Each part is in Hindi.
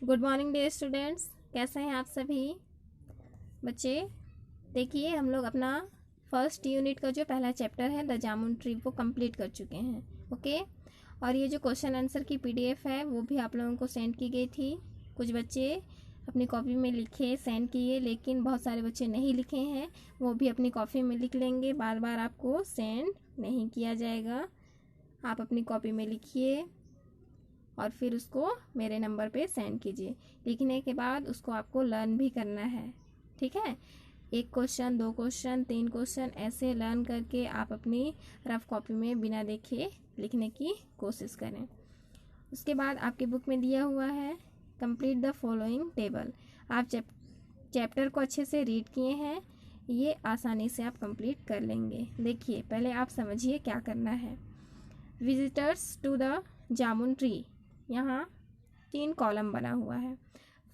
गुड मॉर्निंग डियर स्टूडेंट्स, कैसे हैं आप सभी बच्चे। देखिए, हम लोग अपना फर्स्ट यूनिट का जो पहला चैप्टर है द जामुन ट्री वो कंप्लीट कर चुके हैं। ओके, और ये जो क्वेश्चन आंसर की पीडीएफ है वो भी आप लोगों को सेंड की गई थी। कुछ बच्चे अपनी कॉपी में लिखे सेंड किए, लेकिन बहुत सारे बच्चे नहीं लिखे हैं, वो भी अपनी कॉपी में लिख लेंगे। बार बार आपको सेंड नहीं किया जाएगा, आप अपनी कॉपी में लिखिए और फिर उसको मेरे नंबर पे सेंड कीजिए। लिखने के बाद उसको आपको लर्न भी करना है, ठीक है। एक क्वेश्चन, दो क्वेश्चन, तीन क्वेश्चन, ऐसे लर्न करके आप अपनी रफ कॉपी में बिना देखे लिखने की कोशिश करें। उसके बाद आपकी बुक में दिया हुआ है कंप्लीट द फॉलोइंग टेबल। आप चैप्टर को अच्छे से रीड किए हैं, ये आसानी से आप कंप्लीट कर लेंगे। देखिए, पहले आप समझिए क्या करना है। Visitors to the jamun tree, यहाँ 3 कॉलम बना हुआ है।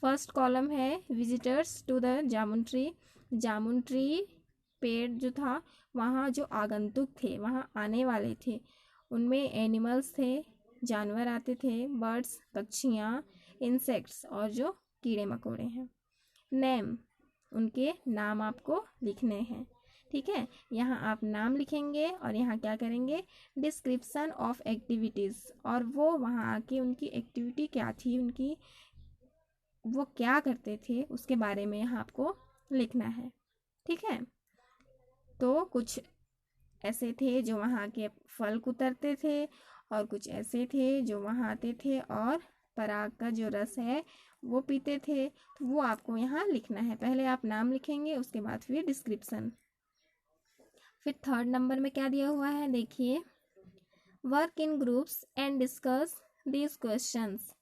फर्स्ट कॉलम है visitors to the jamun tree. Jamun tree पेड़ जो था, वहाँ जो आगंतुक थे, वहाँ आने वाले थे, उनमें एनिमल्स थे, जानवर आते थे, बर्ड्स पक्षियाँ, इंसेक्ट्स और जो कीड़े मकोड़े हैं। नेम, उनके नाम आपको लिखने हैं, ठीक है। यहाँ आप नाम लिखेंगे और यहाँ क्या करेंगे, डिस्क्रिप्शन ऑफ एक्टिविटीज़, और वो वहाँ आके उनकी एक्टिविटी क्या थी, उनकी वो क्या करते थे उसके बारे में यहाँ आपको लिखना है, ठीक है। तो कुछ ऐसे थे जो वहाँ के फल कुतरते थे, और कुछ ऐसे थे जो वहाँ आते थे और पराग का जो रस है वो पीते थे। तो वो आपको यहाँ लिखना है। पहले आप नाम लिखेंगे, उसके बाद फिर डिस्क्रिप्शन। फिर थर्ड नंबर में क्या दिया हुआ है, देखिए, work in groups and discuss these questions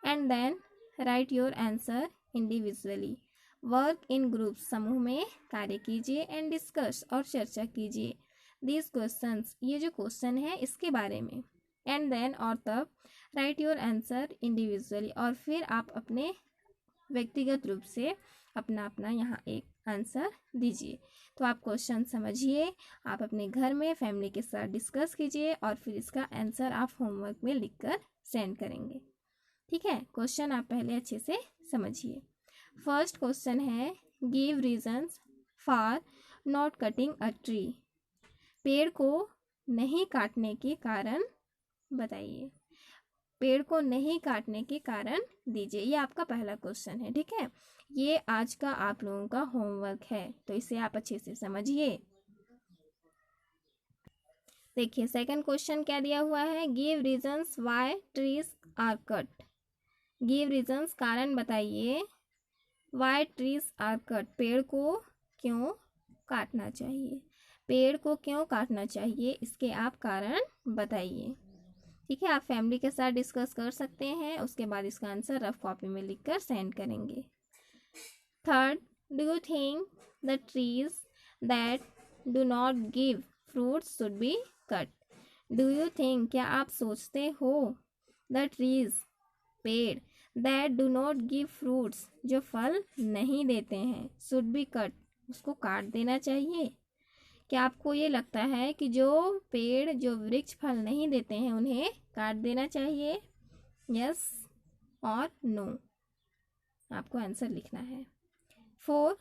and then write your answer individually. Work in groups, समूह में कार्य कीजिए, एंड डिस्कस, और चर्चा कीजिए, दीज क्वेश्चंस, ये जो क्वेश्चन है इसके बारे में, एंड देन, और तब, राइट योर आंसर इंडिविजुअली, और फिर आप अपने व्यक्तिगत रूप से अपना अपना यहाँ एक आंसर दीजिए। तो आप क्वेश्चन समझिए, आप अपने घर में फैमिली के साथ डिस्कस कीजिए, और फिर इसका आंसर आप होमवर्क में लिखकर सेंड करेंगे, ठीक है। क्वेश्चन आप पहले अच्छे से समझिए। फर्स्ट क्वेश्चन है, give reasons for not cutting a tree. पेड़ को नहीं काटने के कारण बताइए। पेड़ को नहीं काटने के कारण दीजिए, ये आपका पहला क्वेश्चन है, ठीक है। ये आज का आप लोगों का होमवर्क है, तो इसे आप अच्छे से समझिए। देखिए, सेकंड क्वेश्चन क्या दिया हुआ है, give reasons why trees are cut. Give reasons, कारण बताइए, व्हाई ट्रीज आर कट, पेड़ को क्यों काटना चाहिए। पेड़ को क्यों काटना चाहिए, इसके आप कारण बताइए, ठीक है। आप फैमिली के साथ डिस्कस कर सकते हैं, उसके बाद इसका आंसर रफ कॉपी में लिखकर सेंड करेंगे। Third, do you think the trees that do not give fruits should be cut. Do you think, क्या आप सोचते हो, द ट्रीज, पेड़, that do not give fruits, जो फल नहीं देते हैं, शुड बी कट, उसको काट देना चाहिए। क्या आपको ये लगता है कि जो पेड़, जो वृक्ष फल नहीं देते हैं उन्हें काट देना चाहिए, यस और नो, आपको आंसर लिखना है। 4,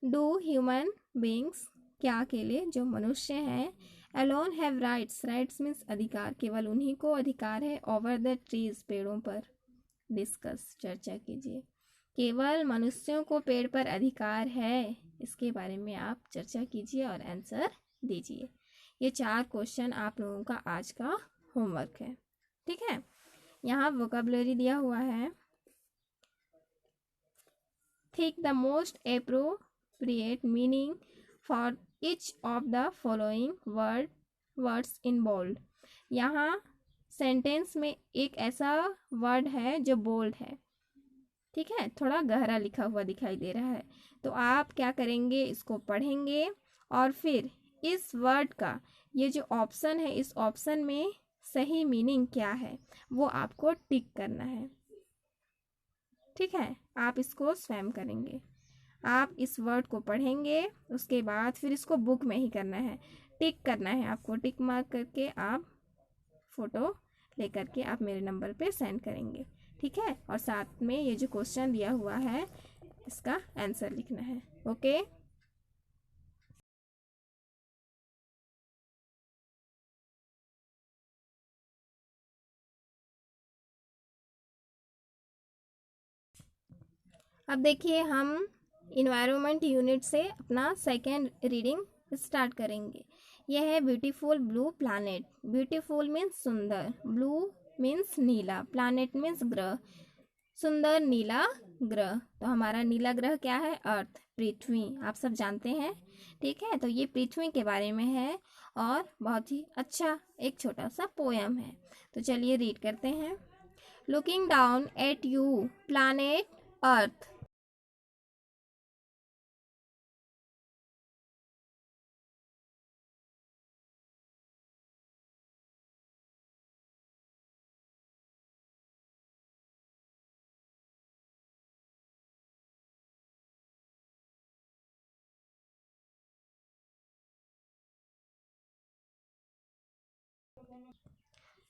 डू ह्यूमन बींग्स, क्या अकेले जो मनुष्य हैं, alone have rights, rights means अधिकार, केवल उन्हीं को अधिकार है, ओवर द ट्रीज, पेड़ों पर, डिस्कस, चर्चा कीजिए। केवल मनुष्यों को पेड़ पर अधिकार है, इसके बारे में आप चर्चा कीजिए और आंसर दीजिए। ये 4 क्वेश्चन आप लोगों का आज का होमवर्क है, ठीक है। यहाँ वोकैबुलरी दिया हुआ है, think the most appropriate meaning for each of the following words in bold. यहाँ सेंटेंस में एक ऐसा वर्ड है जो बोल्ड है, ठीक है, थोड़ा गहरा लिखा हुआ दिखाई दे रहा है। तो आप क्या करेंगे, इसको पढ़ेंगे और फिर इस वर्ड का ये जो ऑप्शन है, इस ऑप्शन में सही मीनिंग क्या है वो आपको टिक करना है, ठीक है। आप इसको स्वयं करेंगे, आप इस वर्ड को पढ़ेंगे, उसके बाद फिर इसको बुक में ही करना है, टिक करना है आपको, टिक मार्क करके आप फोटो लेकर के आप मेरे नंबर पे सेंड करेंगे, ठीक है, और साथ में ये जो क्वेश्चन दिया हुआ है इसका आंसर लिखना है। ओके, अब देखिए हम इन्वायरमेंट यूनिट से अपना सेकेंड रीडिंग स्टार्ट करेंगे। यह है beautiful blue planet. Beautiful means सुंदर, ब्लू मीन्स नीला, प्लैनेट मीन्स ग्रह, सुंदर नीला ग्रह। तो हमारा नीला ग्रह क्या है? अर्थ, पृथ्वी, आप सब जानते हैं। ठीक है, तो ये पृथ्वी के बारे में है और बहुत ही अच्छा एक छोटा सा पोयम है। तो चलिए रीड करते हैं। Looking down at you planet Earth,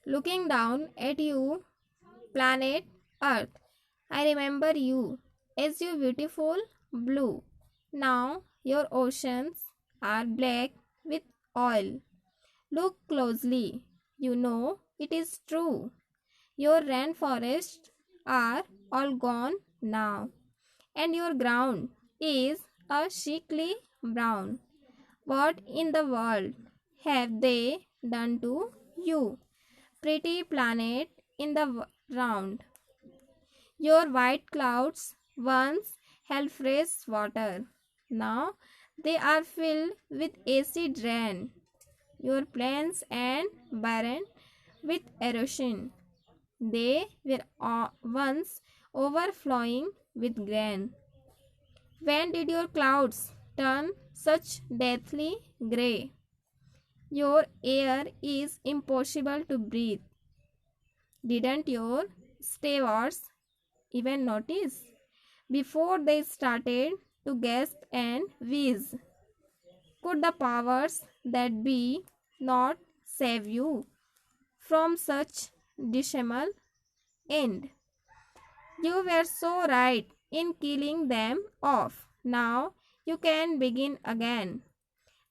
looking down at you, planet Earth. I remember you as your beautiful blue. Now your oceans are black with oil. Look closely. You know it is true. Your rainforests are all gone now, and your ground is a sickly brown. What in the world have they done to you, pretty planet in the round? Your white clouds once held fresh water. Now they are filled with acid rain. Your plains and barren with erosion. They were once overflowing with grain. When did your clouds turn such deathly grey? Your air is impossible to breathe. Didn't your stewards even notice before they started to gasp and wheeze? Could the powers that be not save you from such dismal end? You were so right in killing them off. Now you can begin again.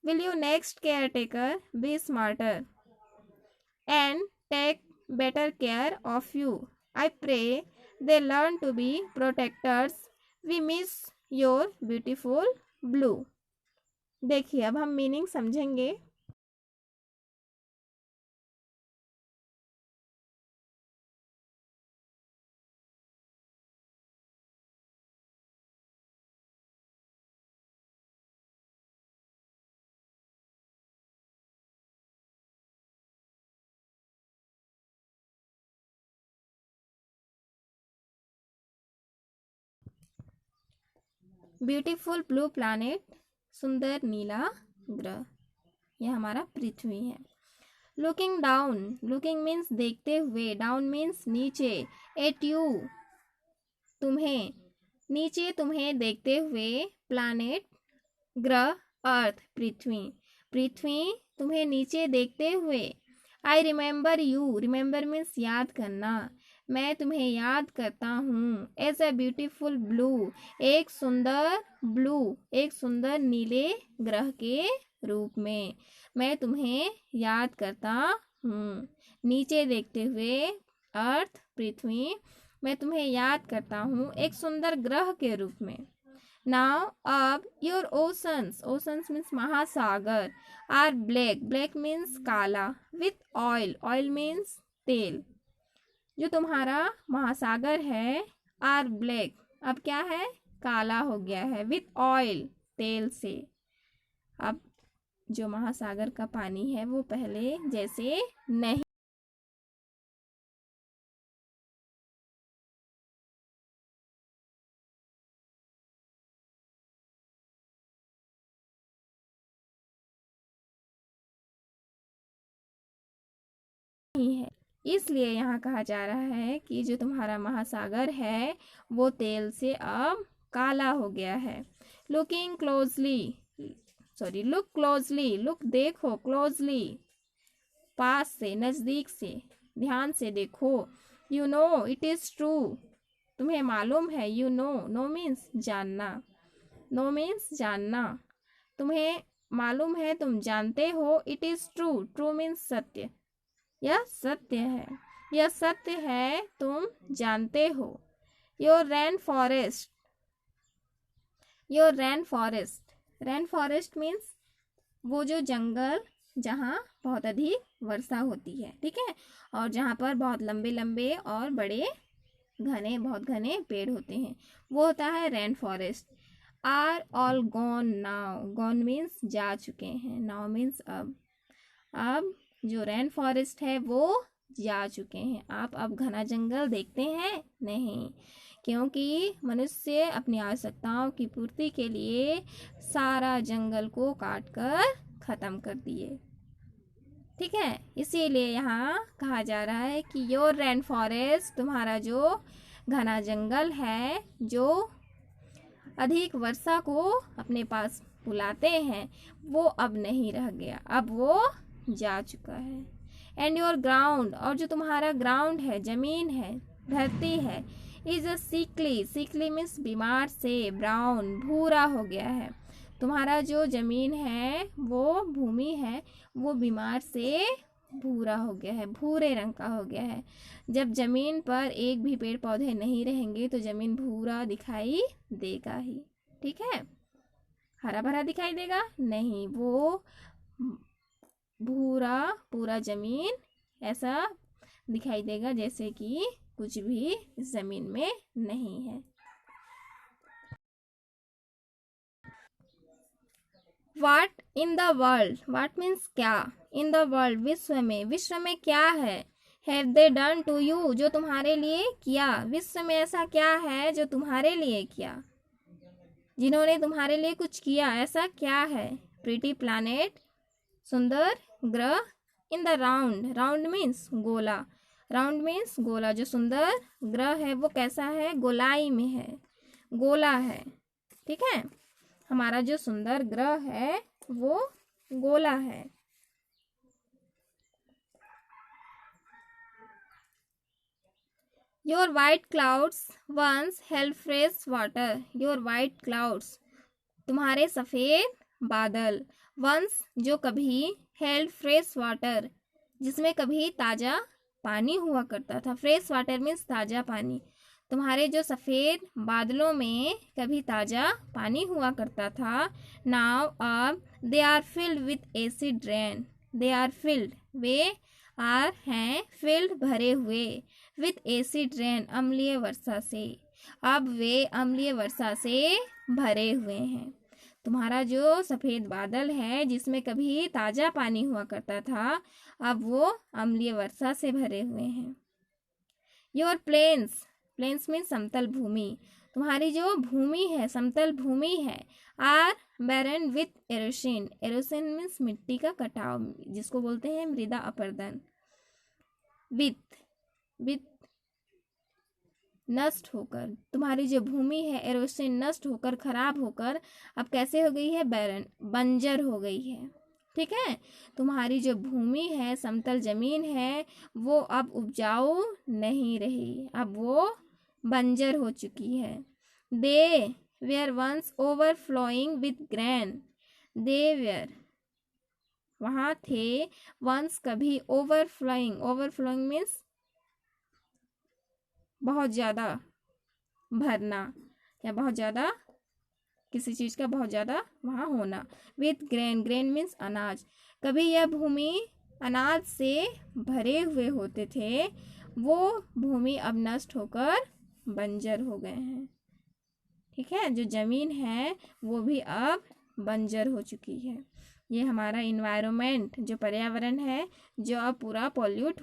Will you next caretaker be smarter and take better care of you? I pray they learn to be protectors. We miss your beautiful blue. देखिए अब हम मीनिंग समझेंगे। ब्यूटीफुल ब्लू प्लैनेट, सुंदर नीला ग्रह, यह हमारा पृथ्वी है। लुकिंग डाउन, लुकिंग मीन्स देखते हुए, डाउन मीन्स नीचे, एट यू तुम्हें, नीचे तुम्हें देखते हुए, प्लैनेट ग्रह, अर्थ पृथ्वी, पृथ्वी तुम्हें नीचे देखते हुए। I remember you, remember means याद करना, मैं तुम्हें याद करता हूँ। एज ए ब्यूटीफुल ब्लू, एक सुंदर ब्लू, एक सुंदर नीले ग्रह के रूप में मैं तुम्हें याद करता हूँ। नीचे देखते हुए, अर्थ पृथ्वी, मैं तुम्हें याद करता हूँ एक सुंदर ग्रह के रूप में। नाउ अब योर ओशंस, ओशंस मीन्स महासागर, आर ब्लैक, ब्लैक मीन्स काला, विथ ऑयल, ऑयल मीन्स तेल। जो तुम्हारा महासागर है, आर ब्लैक, अब क्या है? काला हो गया है, विथ ऑयल, तेल से। अब जो महासागर का पानी है वो पहले जैसे नहीं है, इसलिए यहाँ कहा जा रहा है कि जो तुम्हारा महासागर है वो तेल से अब काला हो गया है। Looking closely, sorry look closely, look देखो, क्लोजली पास से, नजदीक से, ध्यान से देखो। You know it is true, तुम्हें मालूम है। यू नो, नो मीन्स जानना, नो मीन्स जानना। तुम्हें मालूम है, तुम जानते हो। It is true, true means सत्य, यह सत्य है, यह सत्य है, तुम जानते हो। Your rain forest, your rain forest, rain forest means वो जो जंगल जहाँ बहुत अधिक वर्षा होती है, ठीक है, और जहाँ पर बहुत लंबे लंबे और बड़े घने, बहुत घने पेड़ होते हैं, वो होता है rain forest. Are all gone now, gone means जा चुके हैं, नाउ मीन्स अब। अब जो रेन फॉरेस्ट है वो जा चुके हैं। आप अब घना जंगल देखते हैं नहीं, क्योंकि मनुष्य अपनी आवश्यकताओं की पूर्ति के लिए सारा जंगल को काट कर ख़त्म कर दिए, ठीक है। इसीलिए यहाँ कहा जा रहा है कि योर रेन फॉरेस्ट, तुम्हारा जो घना जंगल है, जो अधिक वर्षा को अपने पास बुलाते हैं, वो अब नहीं रह गया, अब वो जा चुका है। एंड योर ग्राउंड, और जो तुम्हारा ग्राउंड है, जमीन है, धरती है, इज अ सिकली, सिकली मीन्स बीमार से, ब्राउन भूरा हो गया है। तुम्हारा जो जमीन है, वो भूमि है, वो बीमार से भूरा हो गया है, भूरे रंग का हो गया है। जब जमीन पर एक भी पेड़ पौधे नहीं रहेंगे तो जमीन भूरा दिखाई देगा ही, ठीक है। हरा भरा दिखाई देगा नहीं, वो भूरा पूरा जमीन ऐसा दिखाई देगा जैसे कि कुछ भी इस जमीन में नहीं है। What in the world, what means क्या, इन द वर्ल्ड विश्व में, विश्व में क्या है। Have they done to you, जो तुम्हारे लिए किया, विश्व में ऐसा क्या है जो तुम्हारे लिए किया, जिन्होंने तुम्हारे लिए कुछ किया, ऐसा क्या है। प्रीटी प्लैनेट, सुंदर ग्रह। In the round, round means गोला, राउंड मीन्स गोला, जो सुंदर ग्रह है वो कैसा है, गोलाई में है, गोला है, ठीक है। हमारा जो सुंदर ग्रह है वो गोला है। Your white clouds once help fresh water, your white clouds, तुम्हारे सफ़ेद बादल, वंस जो कभी, हेल्ड फ्रेश वाटर, जिसमें कभी ताज़ा पानी हुआ करता था, फ्रेश वाटर मीन्स ताज़ा पानी। तुम्हारे जो सफ़ेद बादलों में कभी ताज़ा पानी हुआ करता था, नाउ अब they are filled with acid rain, they are filled, वे आर हैं, फिल्ड भरे हुए, विथ एसिड रेन अम्लीय वर्षा से, अब वे अम्लीय वर्षा से भरे हुए हैं। तुम्हारा जो सफ़ेद बादल है जिसमें कभी ताज़ा पानी हुआ करता था, अब वो अम्लीय वर्षा से भरे हुए हैं। योर प्लेन्स, प्लेन्स मीन समतल भूमि, तुम्हारी जो भूमि है, समतल भूमि है, are barren with erosion, erosion means मिट्टी का कटाव, जिसको बोलते हैं मृदा अपरदन। विथ, विथ नष्ट होकर, तुम्हारी जो भूमि है एरोशन नष्ट होकर, खराब होकर अब कैसे हो गई है, बैरन, बंजर हो गई है, ठीक है। तुम्हारी जो भूमि है, समतल जमीन है, वो अब उपजाऊ नहीं रही, अब वो बंजर हो चुकी है। They were once overflowing with grain, they were वहाँ थे, वंस कभी, ओवरफ्लोइंग, ओवरफ्लोइंग मीन्स बहुत ज़्यादा भरना, या बहुत ज़्यादा किसी चीज़ का बहुत ज़्यादा वहाँ होना। विथ ग्रेन, ग्रेन मीन्स अनाज, कभी यह भूमि अनाज से भरे हुए होते थे, वो भूमि अब नष्ट होकर बंजर हो गए हैं, ठीक है। जो ज़मीन है वो भी अब बंजर हो चुकी है। ये हमारा इन्वायरमेंट, जो पर्यावरण है, जो अब पूरा पॉल्यूट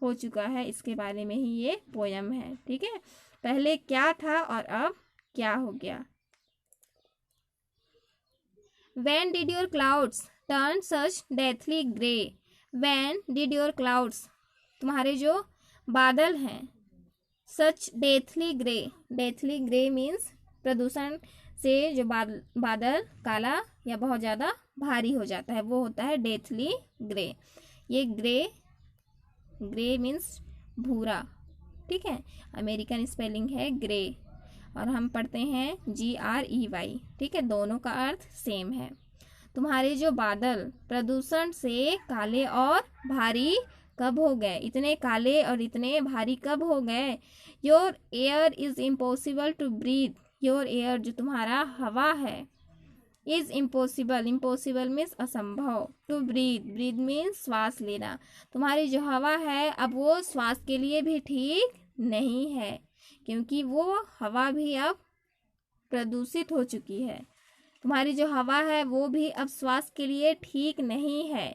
हो चुका है, इसके बारे में ही ये पोयम है, ठीक है। पहले क्या था और अब क्या हो गया। When did your clouds turn such deathly grey? When did your clouds, तुम्हारे जो बादल हैं, such deathly grey, deathly grey means प्रदूषण से जो बादल काला या बहुत ज़्यादा भारी हो जाता है, वो होता है डेथली ग्रे। ये ग्रे, ग्रे मीन्स भूरा, ठीक है। अमेरिकन स्पेलिंग है ग्रे और हम पढ़ते हैं GREY, ठीक है। दोनों का अर्थ सेम है। तुम्हारे जो बादल प्रदूषण से काले और भारी कब हो गए? इतने काले और इतने भारी कब हो गए? Your air is impossible to breathe. Your air, जो तुम्हारा हवा है, इज इम्पॉसिबल, इम्पॉसिबल मीन्स असंभव, टू ब्रीथ, ब्रीथ मीन्स श्वास लेना। तुम्हारी जो हवा है अब वो श्वास के लिए भी ठीक नहीं है, क्योंकि वो हवा भी अब प्रदूषित हो चुकी है। तुम्हारी जो हवा है वो भी अब श्वास के लिए ठीक नहीं है।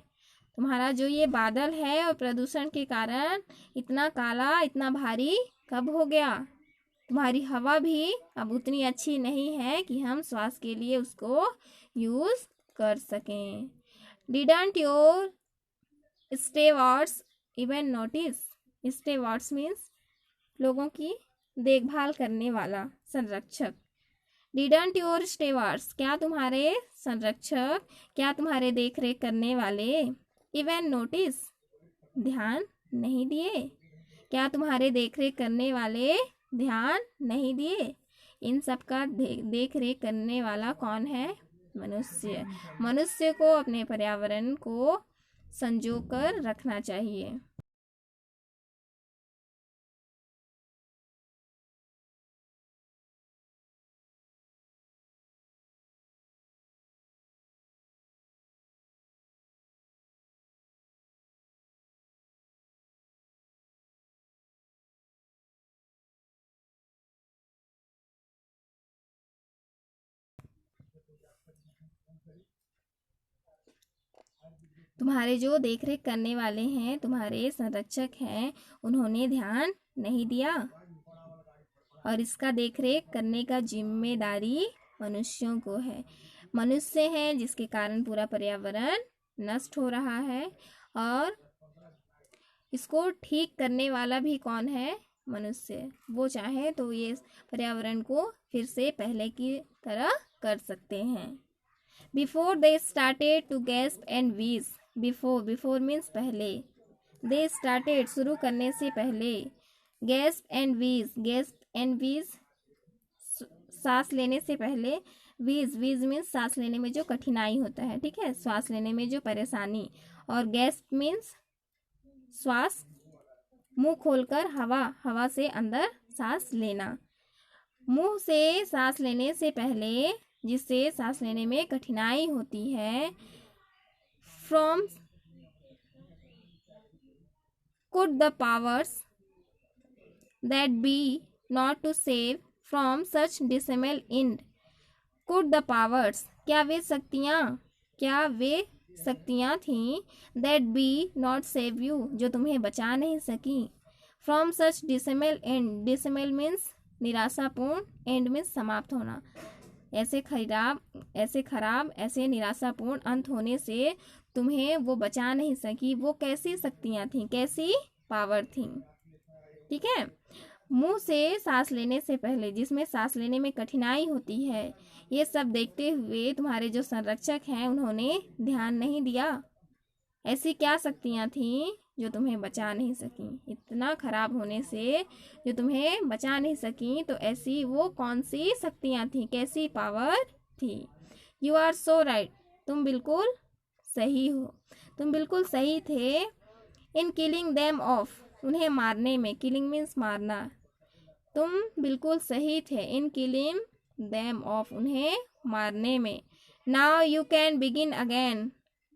तुम्हारा जो ये बादल है और प्रदूषण के कारण इतना काला, इतना भारी कब हो गया? तुम्हारी हवा भी अब उतनी अच्छी नहीं है कि हम श्वास के लिए उसको यूज कर सकें। Didn't your stewards even notice? Stewards means लोगों की देखभाल करने वाला, संरक्षक। डिडंट योर स्टेवार्ड्स, क्या तुम्हारे संरक्षक, क्या तुम्हारे देख रेख करने वाले, इवन नोटिस, ध्यान नहीं दिए? क्या तुम्हारे देख रेख करने वाले ध्यान नहीं दिए? इन सब का देख रेख करने वाला कौन है? मनुष्य। मनुष्य को अपने पर्यावरण को संजो कर रखना चाहिए। तुम्हारे जो देख रेख करने वाले हैं, तुम्हारे संरक्षक हैं, उन्होंने ध्यान नहीं दिया और इसका देख रेख करने का जिम्मेदारी मनुष्यों को है। मनुष्य हैं जिसके कारण पूरा पर्यावरण नष्ट हो रहा है और इसको ठीक करने वाला भी कौन है? मनुष्य। वो चाहे तो ये पर्यावरण को फिर से पहले की तरह कर सकते हैं। Before they started to gasp and wheeze. Before, before means पहले, दे स्टार्टेड शुरू करने से पहले, gasp and wheeze, gasp and wheeze सांस लेने से पहले, वीज, वीज मीन्स सांस लेने में जो कठिनाई होता है, ठीक है, श्वास लेने में जो परेशानी, और गैस्प मीन्स श्वास, मुंह खोलकर हवा, हवा से अंदर सांस लेना। मुंह से सांस लेने से पहले, जिससे सांस लेने में कठिनाई होती है, from could the powers that be not to save from such dismal end? could the powers, क्या वे शक्तियाँ थीं, that be not save you, जो तुम्हें बचा नहीं सकी, from such dismal end, dismal means निराशापूर्ण, end means समाप्त होना, ऐसे खराब, ऐसे निराशापूर्ण अंत होने से तुम्हें वो बचा नहीं सकी। वो कैसी शक्तियाँ थीं, कैसी पावर थी, ठीक है। मुंह से सांस लेने से पहले, जिसमें सांस लेने में कठिनाई होती है, ये सब देखते हुए तुम्हारे जो संरक्षक हैं उन्होंने ध्यान नहीं दिया। ऐसी क्या शक्तियाँ थीं जो तुम्हें बचा नहीं सकी? इतना खराब होने से जो तुम्हें बचा नहीं सकी, तो ऐसी वो कौन सी शक्तियाँ थीं, कैसी पावर थी? यू आर सो राइट, तुम बिल्कुल सही हो, तुम बिल्कुल सही थे। इन किलिंग देम ऑफ, उन्हें मारने में, किलिंग मीन्स मारना, तुम बिल्कुल सही थे। इन किलिंग देम ऑफ, उन्हें मारने में। Now you can begin again,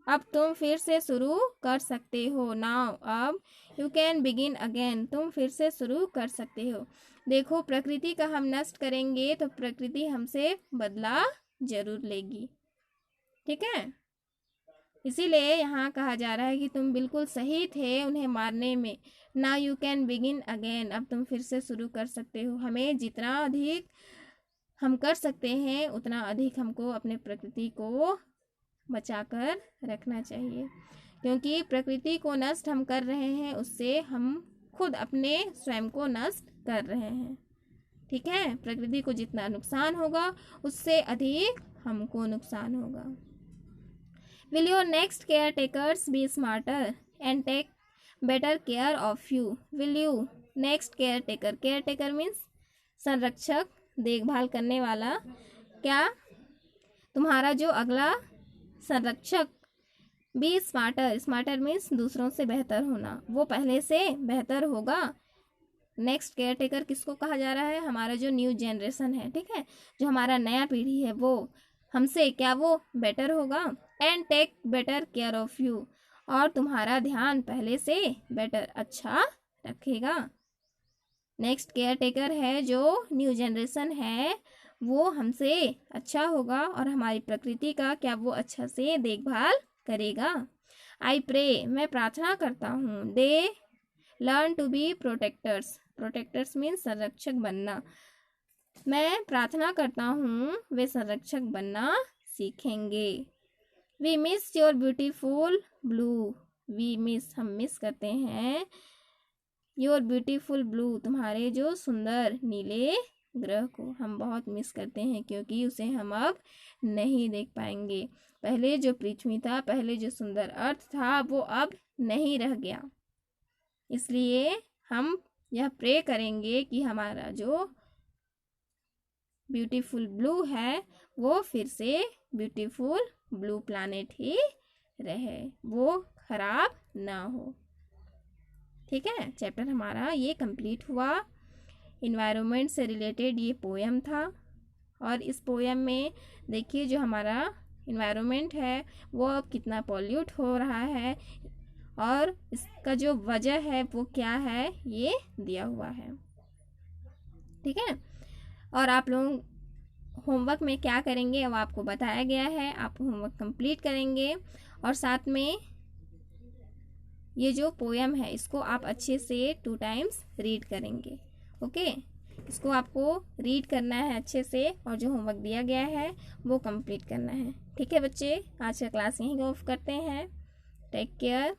अब तुम फिर से शुरू कर सकते हो। नाउ, अब, यू कैन बिगिन अगेन, तुम फिर से शुरू कर सकते हो। देखो, प्रकृति का हम नष्ट करेंगे तो प्रकृति हमसे बदला जरूर लेगी, ठीक है। इसीलिए यहाँ कहा जा रहा है कि तुम बिल्कुल सही थे उन्हें मारने में। Now you can begin again, अब तुम फिर से शुरू कर सकते हो। हमें जितना अधिक हम कर सकते हैं उतना अधिक हमको अपने प्रकृति को बचाकर रखना चाहिए, क्योंकि प्रकृति को नष्ट हम कर रहे हैं, उससे हम खुद अपने स्वयं को नष्ट कर रहे हैं, ठीक है। प्रकृति को जितना नुकसान होगा उससे अधिक हमको नुकसान होगा। Will your next caretakers be smarter and take better care of you? Will you next care taker, care taker means संरक्षक, देखभाल करने वाला। क्या तुम्हारा जो अगला संरक्षक, बी स्मार्टर, स्मार्टर मीन्स दूसरों से बेहतर होना, वो पहले से बेहतर होगा। नेक्स्ट केयर टेकर किसको कहा जा रहा है? हमारा जो न्यू जनरेशन है, ठीक है, जो हमारा नया पीढ़ी है, वो हमसे क्या वो बेटर होगा। And take better care of you, और तुम्हारा ध्यान पहले से बेटर अच्छा रखेगा। नेक्स्ट केयर टेकर है जो न्यू जनरेशन है, वो हमसे अच्छा होगा और हमारी प्रकृति का क्या वो अच्छा से देखभाल करेगा। आई प्रे, मैं प्रार्थना करता हूँ। They learn to be protectors, protectors means संरक्षक बनना। मैं प्रार्थना करता हूँ वे संरक्षक बनना सीखेंगे। We miss your beautiful blue, we miss हम मिस करते हैं, योर ब्यूटीफुल ब्लू तुम्हारे जो सुंदर नीले ग्रह को हम बहुत मिस करते हैं, क्योंकि उसे हम अब नहीं देख पाएंगे। पहले जो पृथ्वी था, पहले जो सुंदर अर्थ था, वो अब नहीं रह गया। इसलिए हम यह प्रे करेंगे कि हमारा जो ब्यूटीफुल ब्लू है वो फिर से ब्यूटीफुल ब्लू प्लैनेट ही रहे, वो खराब ना हो। ठीक है, चैप्टर हमारा ये कंप्लीट हुआ। इन्वायरमेंट से रिलेटेड ये पोएम था, और इस पोएम में देखिए जो हमारा इन्वायरमेंट है वो अब कितना पॉल्यूट हो रहा है, और इसका जो वजह है वो क्या है ये दिया हुआ है। ठीक है, और आप लोग होमवर्क में क्या करेंगे अब आपको बताया गया है, आप होमवर्क कंप्लीट करेंगे, और साथ में ये जो पोएम है इसको आप अच्छे से 2 टाइम्स रीड करेंगे। ओके, इसको आपको रीड करना है अच्छे से, और जो होमवर्क दिया गया है वो कंप्लीट करना है। ठीक है बच्चे, आज का क्लास यहीं ऑफ करते हैं। Take care.